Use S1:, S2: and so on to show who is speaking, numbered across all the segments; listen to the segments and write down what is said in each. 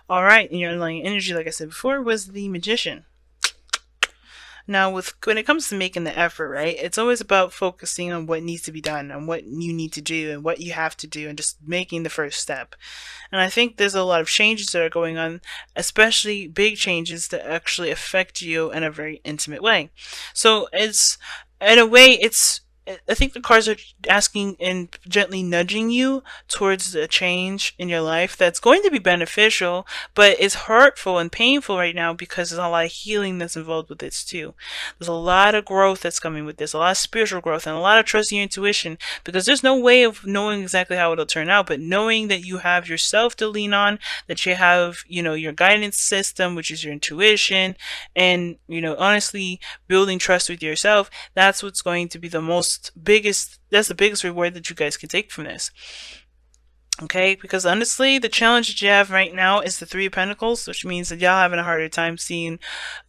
S1: All right, and your underlying energy, like I said before, was the Magician. Now, when it comes to making the effort, right, it's always about focusing on what needs to be done, and what you need to do, and what you have to do, and just making the first step. And I think there's a lot of changes that are going on, especially big changes that actually affect you in a very intimate way. So it's, in a way, I think the cards are asking and gently nudging you towards a change in your life that's going to be beneficial, but it's hurtful and painful right now because there's a lot of healing that's involved with this too. There's a lot of growth that's coming with this, a lot of spiritual growth, and a lot of trusting your intuition, because there's no way of knowing exactly how it'll turn out, but knowing that you have yourself to lean on, that you have, your guidance system, which is your intuition, and, honestly, building trust with yourself, that's what's going to be that's the biggest reward that you guys can take from this. Okay, because honestly, the challenge that you have right now is the Three of Pentacles, which means that y'all having a harder time seeing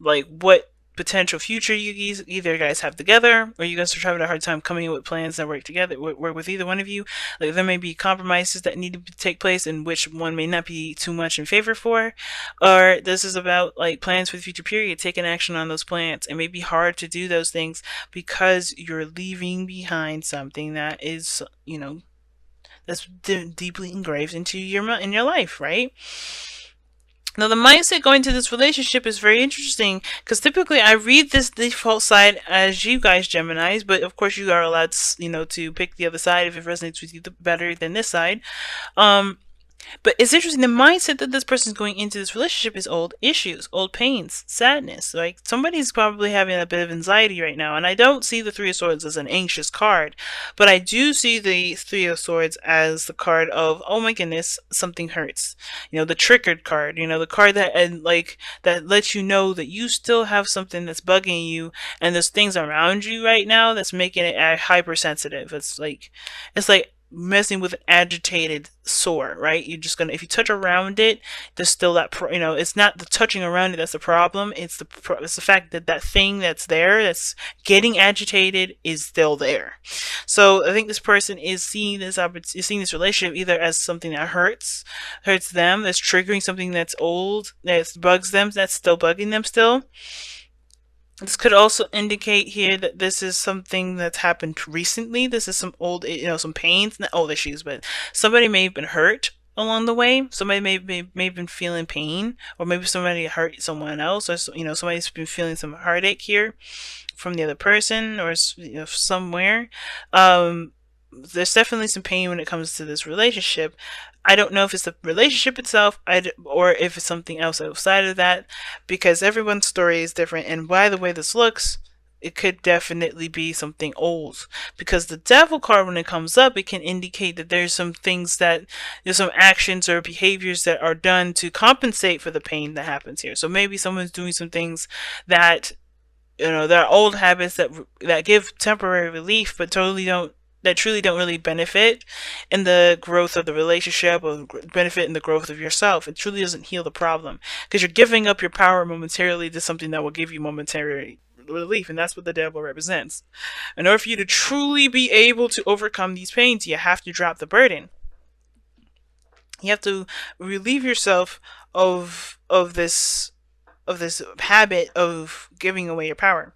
S1: like what potential future either guys have together, or you guys are having a hard time coming up with plans that work together, work with either one of you. Like, there may be compromises that need to take place, in which one may not be too much in favor for, or this is about like plans for the future period, taking action on those plans. It may be hard to do those things because you're leaving behind something that is, that's deeply engraved into your life, right? Now, the mindset going to this relationship is very interesting, because typically I read this default side as you guys, Geminis, but of course you are allowed to pick the other side if it resonates with you better than this side. But it's interesting, the mindset that this person is going into this relationship is old issues, old pains, sadness. Like, somebody's probably having a bit of anxiety right now. And I don't see the Three of Swords as an anxious card, but I do see the Three of Swords as the card of, oh my goodness, something hurts. The triggered card, the card that, and like, that lets you know that you still have something that's bugging you, and there's things around you right now that's making it hypersensitive. It's like messing with an agitated sore, right? You're just gonna, if you touch around it, there's still that it's not the touching around it that's the problem. It's the fact that that thing that's there, that's getting agitated, is still there. So I think this person is seeing this relationship either as something that hurts them, that's triggering something that's old, that bugs them, that's still bugging them still. This could also indicate here that this is something that's happened recently. This is some old, some pains, not old issues, but somebody may have been hurt along the way. Somebody may have been feeling pain, or maybe somebody hurt someone else, or somebody's been feeling some heartache here from the other person, or somewhere. There's definitely some pain when it comes to this relationship. I don't know if it's the relationship itself, or if it's something else outside of that, because everyone's story is different. And by the way this looks, it could definitely be something old, because the Devil card, when it comes up, it can indicate that there's some actions or behaviors that are done to compensate for the pain that happens here. So maybe someone's doing some things that, there are old habits that give temporary relief, but truly don't really benefit in the growth of the relationship, or benefit in the growth of yourself. It truly doesn't heal the problem, because you're giving up your power momentarily to something that will give you momentary relief, and that's what the Devil represents. In order for you to truly be able to overcome these pains, you have to drop the burden. You have to relieve yourself of this habit of giving away your power.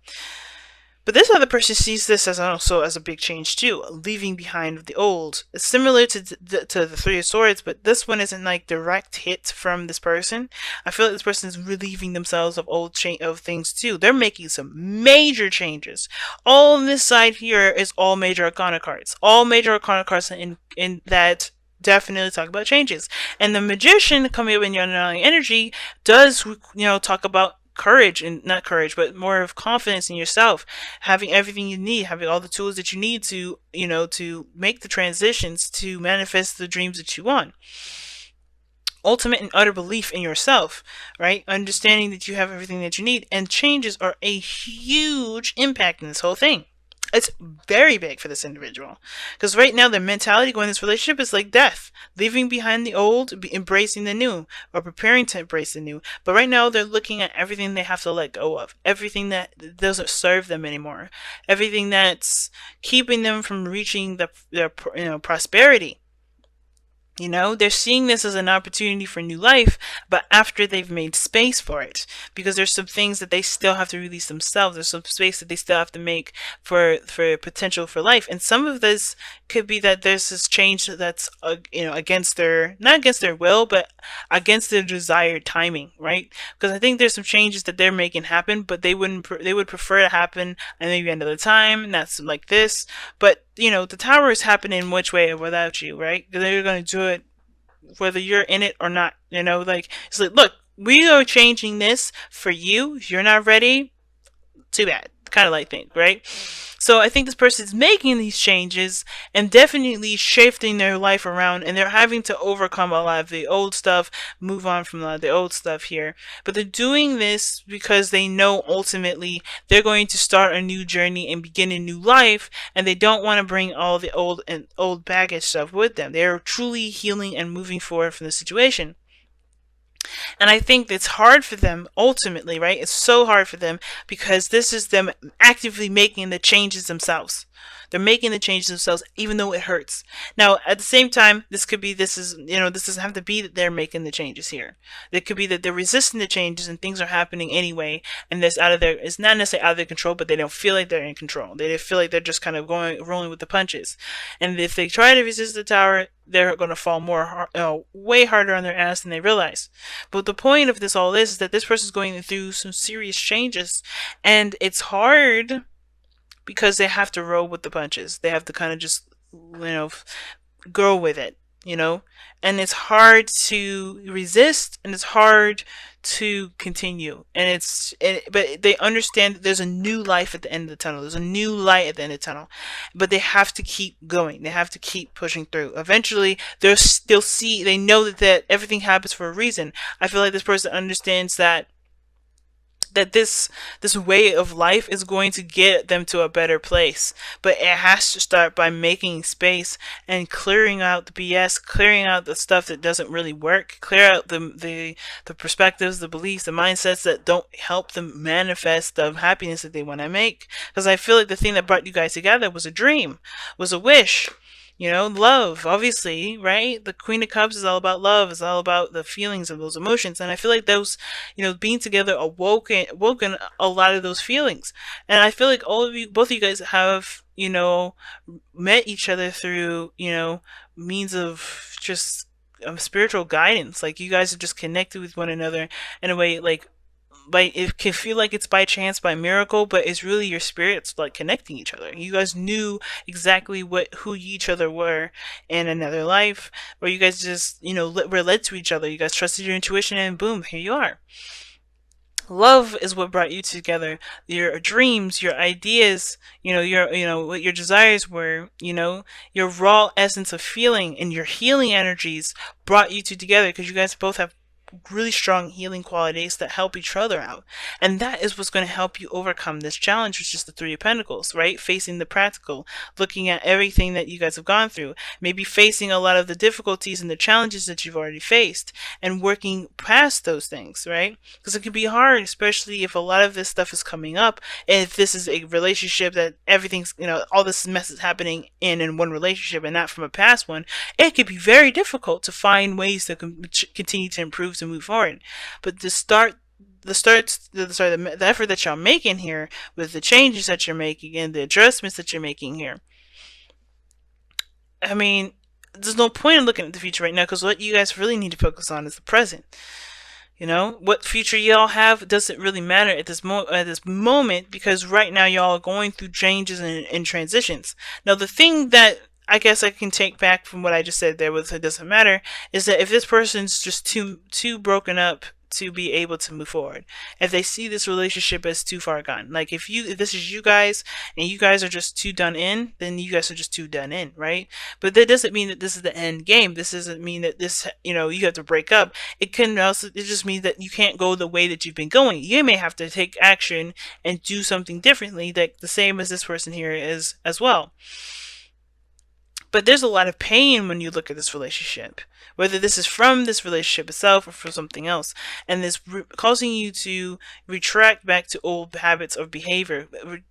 S1: But this other person sees this as also as a big change too, leaving behind the old. It's similar to the Three of Swords, but this one isn't like direct hit from this person. I feel like this person is relieving themselves of of things too. They're making some major changes. All on this side here is all major arcana cards. All major arcana cards in that definitely talk about changes. And the Magician coming up in your underlying energy does, talk about courage, and not courage, but more of confidence in yourself, having everything you need, having all the tools that you need to, to make the transitions, to manifest the dreams that you want. Ultimate and utter belief in yourself, right? Understanding that you have everything that you need, and changes are a huge impact in this whole thing. It's very big for this individual, because right now their mentality going in this relationship is like death, leaving behind the old, embracing the new, or preparing to embrace the new. But right now they're looking at everything they have to let go of, everything that doesn't serve them anymore, everything that's keeping them from reaching their prosperity. They're seeing this as an opportunity for new life, but after they've made space for it, because there's some things that they still have to release themselves. There's some space that they still have to make for potential for life, and some of this could be that there's this change that's against their, not against their will, but against their desired timing, right? Because I think there's some changes that they're making happen, but they would prefer to happen at maybe another time, and that's like this. But the tower is happening which way without you, right? They're going to do it whether you're in it or not. Like, it's like, look, we are changing this for you. If you're not ready, too bad, kind of like thing, right? So I think this person is making these changes and definitely shifting their life around, and they're having to overcome a lot of the old stuff, move on from a lot of the old stuff here. But they're doing this because they know ultimately they're going to start a new journey and begin a new life, and they don't want to bring all the old baggage stuff with them. They're truly healing and moving forward from the situation. And I think it's hard for them ultimately, right? It's so hard for them because this is them actively making the changes themselves. They're making the changes themselves, even though it hurts. Now, at the same time, this doesn't have to be that they're making the changes here. It could be that they're resisting the changes and things are happening anyway, and it's not necessarily out of their control, but they don't feel like they're in control. They feel like they're just kind of rolling with the punches. And if they try to resist the tower, they're going to fall way harder on their ass than they realize. But the point of all this is that this person is going through some serious changes, and it's hard because they have to roll with the punches. They have to kind of just, go with it, and it's hard to resist, and it's hard to continue. But they understand that there's a new life at the end of the tunnel. There's a new light at the end of the tunnel, but they have to keep going. They have to keep pushing through. Eventually, they know that everything happens for a reason. I feel like this person understands that this way of life is going to get them to a better place, but it has to start by making space and clearing out the BS, clearing out the stuff that doesn't really work, clear out the perspectives, the beliefs, the mindsets that don't help them manifest the happiness that they want to make. Because I feel like the thing that brought you guys together was a dream, was a wish. Love, obviously, right? The Queen of Cups is all about love. It's all about the feelings of those emotions. And I feel like those, being together awoken a lot of those feelings. And I feel like both of you guys have, met each other through, means of just spiritual guidance. Like, you guys have just connected with one another in a way, like it can feel like it's by chance, by miracle, but it's really your spirits like connecting each other. You guys knew exactly who each other were in another life, or you guys just were led to each other. You guys trusted your intuition, and boom, here you are. Love is what brought you together. Your dreams, your ideas, what your desires were, your raw essence of feeling and your healing energies brought you two together because you guys both have really strong healing qualities that help each other out. And that is what's going to help you overcome this challenge, which is the Three of Pentacles, right? Facing the practical, looking at everything that you guys have gone through, maybe facing a lot of the difficulties and the challenges that you've already faced and working past those things, right? Because it can be hard, especially if a lot of this stuff is coming up. And if this is a relationship that everything's, all this mess is happening in one relationship and not from a past one, it could be very difficult to find ways to continue to improve, to move forward. But the effort that y'all making here, with the changes that you're making and the adjustments that you're making here, I mean, there's no point in looking at the future right now, because what you guys really need to focus on is the present. What future y'all have doesn't really matter at this moment, because right now y'all are going through changes and transitions. Now, the thing that I guess I can take back from what I just said there with it doesn't matter is that if this person's just too broken up to be able to move forward, if they see this relationship as too far gone, like if this is you guys and you guys are just too done in, then you guys are just too done in, right? But that doesn't mean that this is the end game. This doesn't mean that this, you have to break up. It just means that you can't go the way that you've been going. You may have to take action and do something differently, that the same as this person here is as well. But there's a lot of pain when you look at this relationship, whether this is from this relationship itself or from something else, and this causing you to retract back to old habits of behavior,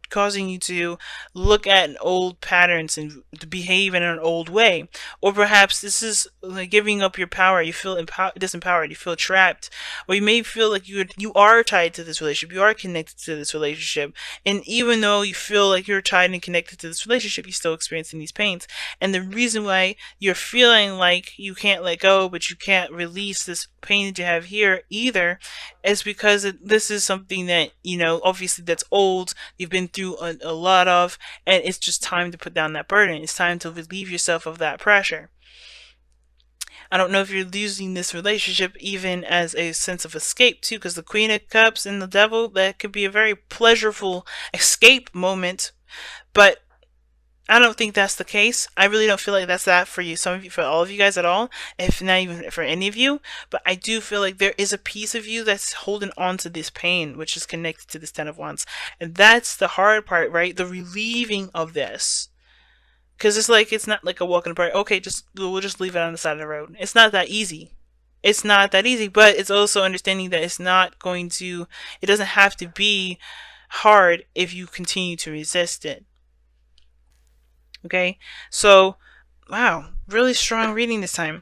S1: causing you to look at old patterns and to behave in an old way. Or perhaps this is like giving up your power. You feel disempowered. You feel trapped, or you may feel like you are tied to this relationship. You are connected to this relationship, and even though you feel like you're tied and connected to this relationship, you're still experiencing these pains. And the reason why you're feeling like you can't let go, but you can't release this pain that you have here either, is because this is something that, obviously that's old, you've been through a lot of, and it's just time to put down that burden. It's time to relieve yourself of that pressure. I don't know if you're using this relationship even as a sense of escape too, because the Queen of Cups and the Devil, that could be a very pleasurable escape moment, but I don't think that's the case. I really don't feel like that's that for you. Some of you, for all of you guys at all, if not even for any of you. But I do feel like there is a piece of you that's holding on to this pain, which is connected to this Ten of Wands. And that's the hard part, right? The relieving of this. Because it's not like a walk in the park. Okay, we'll just leave it on the side of the road. It's not that easy. It's not that easy. But it's also understanding that it doesn't have to be hard if you continue to resist it. Okay, so wow, really strong reading this time.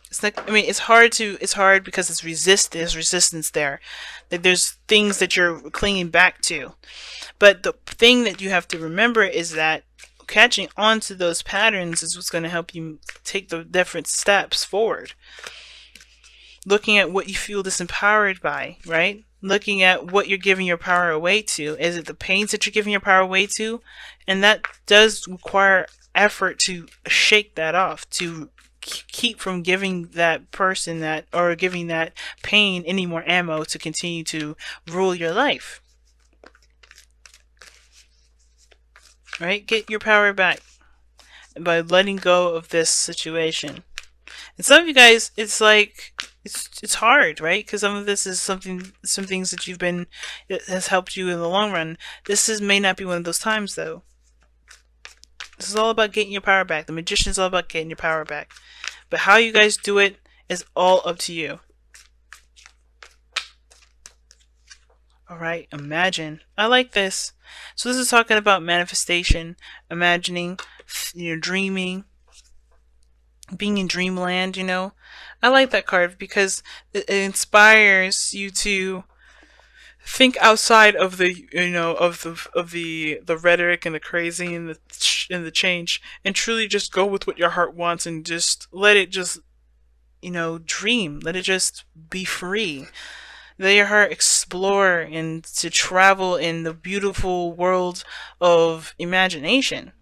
S1: It's hard because there's resistance there. That there's things that you're clinging back to. But the thing that you have to remember is that catching on to those patterns is what's going to help you take the different steps forward. Looking at what you feel disempowered by, right? Looking at what you're giving your power away to. Is it the pains that you're giving your power away to? And that does require effort to shake that off, to keep from giving that person or giving that pain any more ammo to continue to rule your life. Right? Get your power back by letting go of this situation. And some of you guys, it's hard, right? Because some of this is some things that that has helped you in the long run. May not be one of those times, though. This is all about getting your power back. The Magician is all about getting your power back. But how you guys do it is all up to you. Alright, imagine. I like this. So this is talking about manifestation, imagining, dreaming, being in dreamland, I like that card because it inspires you to think outside of the the rhetoric and the crazy and the change, and truly just go with what your heart wants and just let it just dream. Let it just be free. Let your heart explore and to travel in the beautiful world of imagination.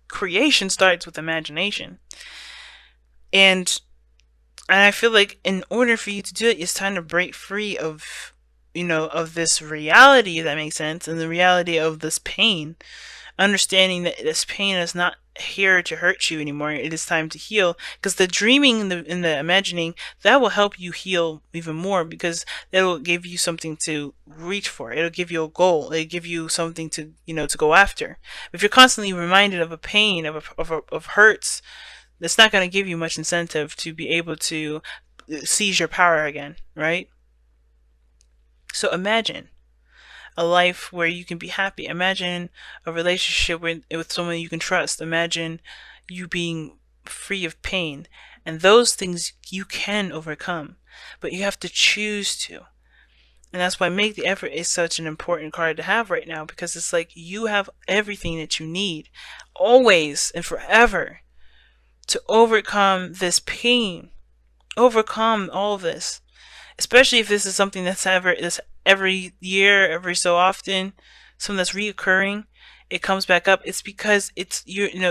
S1: Creation starts with imagination. And I feel like in order for you to do it, it's time to break free of, of this reality, if that makes sense, and the reality of this pain. Understanding that this pain is not here to hurt you anymore. It is time to heal. Because the dreaming and the imagining, that will help you heal even more, because that will give you something to reach for. It'll give you a goal. It'll give you something to, to go after. If you're constantly reminded of a pain, of hurts, that's not going to give you much incentive to be able to seize your power again, right? So imagine a life where you can be happy. Imagine a relationship with someone you can trust. Imagine you being free of pain. And those things you can overcome, but you have to choose to. And that's why Make the Effort is such an important card to have right now, because it's like you have everything that you need, always and forever, to overcome this pain, overcome all of this. Especially if this is something that's every year, every so often, something that's reoccurring, it comes back up. It's because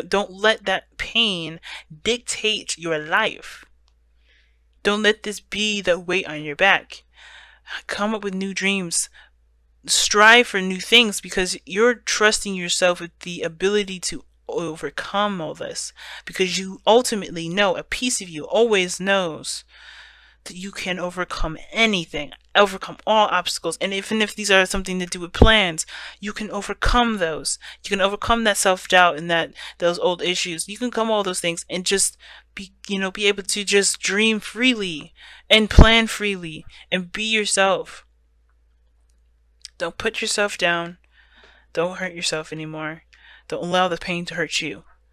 S1: don't let that pain dictate your life. Don't let this be the weight on your back. Come up with new dreams. Strive for new things, because you're trusting yourself with the ability to overcome all this, because you ultimately know, a piece of you always knows that you can overcome anything, overcome all obstacles. And even if these are something to do with plans, you can overcome those. You can overcome that self-doubt and that those old issues. You can come all those things and just be able to just dream freely and plan freely and be yourself. Don't put yourself down. Don't hurt yourself anymore. Don't allow the pain to hurt you.